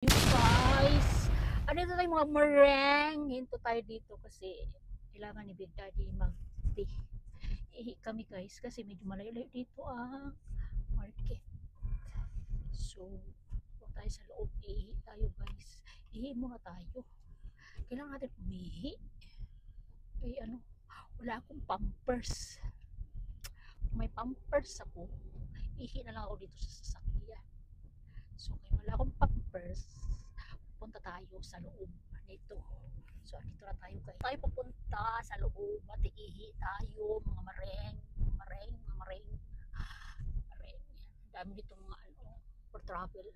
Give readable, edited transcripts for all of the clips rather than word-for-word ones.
You guys, ano ito tayo mga meringue. Hinto tayo dito kasi kailangan ni Big Daddy mag-tea. Ihi kami guys kasi medyo malayo-layo dito ang market. So, kung tayo sa loob, ihi tayo guys. Ihi muna tayo. Kailangan natin umihi. Ay ano, wala akong pampers. Kung may pampers ako, ihi na lang ako dito sa sasakyan. So, kaya wala akong pampers, punta tayo sa loob nito. So, dito na tayo guys. Tayo pupunta sa loob at iihi tayo, mga mareng. Yan. Dami dito mga ano, for travel.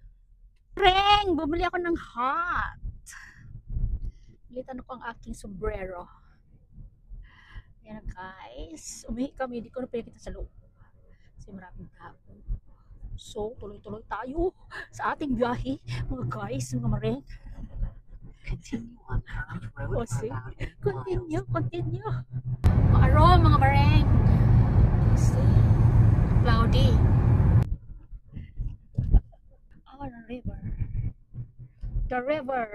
Mareng! Bumili ako ng hat. Bilitan ko ang aking sombrero. Yan guys. Umihi kami, hindi ko na pinakita sa loob. Kasi maraming tao. So, tuloy-tuloy tayo sa ating biyahe, mga guys, mga mareng. Continue on Pond Road for about 8 miles. Continue. Maaro, mga mareng. Cloudy. Oh, the river. The river.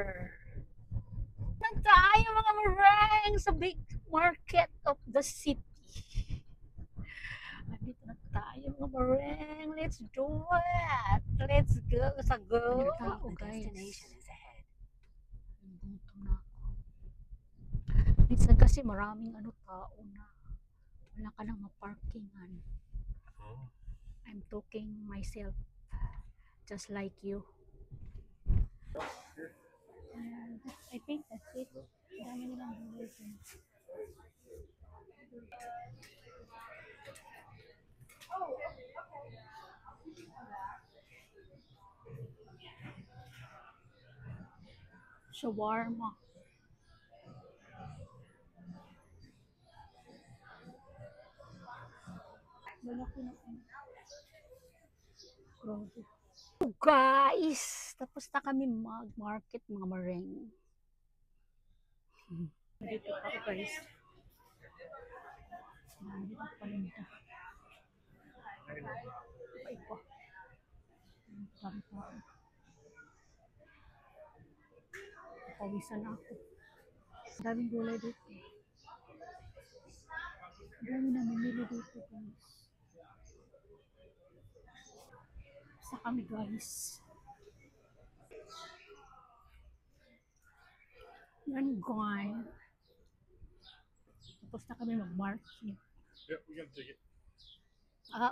Nang tayo, mga mareng, sa big market of the city. Andito na tayo, mga mareng. Let's do it. Let's go. Sa go. The Guys. destination is ahead. Gutom na ako. Minsan kasi maraming ano tao na wala ka nang maparkingan. I'm talking myself just like you. And I think that's it. Dami nilang buhay dun. Shawarma. Oh, guys, tapos na kami mag-market, mga mareng. Dito pa guys. Dito pa palinda. Iba. Pawisan ako. Daming gulay dito. Dami na mamili dito guys. Sa kami guys. Yan guys. Tapos na kami mag-market. Yeah, we got a ticket. Ah,